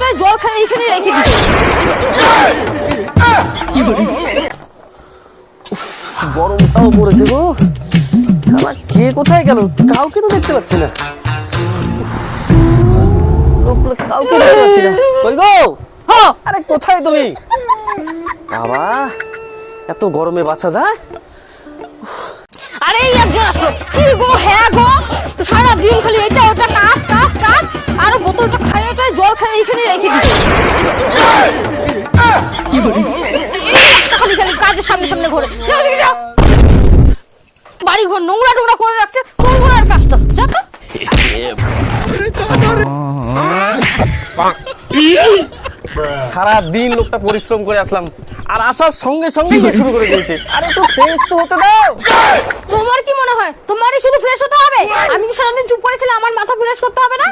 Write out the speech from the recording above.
খাইয়াটাই জল খাই এখানে রেখে দিছি। গরমটাও পড়েছে গো। আমার কে কোথায় গেল? কাউকে তো দেখতে পাচ্ছি না। কাউকে দেখতে পাচ্ছি না। কই গো? আরে কোথায় তুমি? বাবা, এত গরমে বাঁচা যায়? আরে এই একজন আসলো। কি গো? হ্যাঁ গো, সারা দিন খালি এটা ওটা কাজ কাজ কাজ, আর বোতলটা খাইয়াটাই জল খাই এখানে রেখে দিছি। খালি খালি কাজের সামনে সামনে ঘোরে। যাও দেখি যাও, বাড়ি ঘর নোংরা টোংরা করে রাখছে, কোন আর কাজটা যাতা। সারা দিন লোকটা পরিশ্রম করে আসলাম, আর আসার সঙ্গে সঙ্গে শুরু করে দিয়েছে। আরে একটু ফ্রেশ তো হতে দাও। তোমার কি মনে হয় তোমারই শুধু ফ্রেশ হতে হবে? আমি কি সারাদিন চুপ করেছিলাম? আমার মাথা ফ্রেশ করতে হবে না?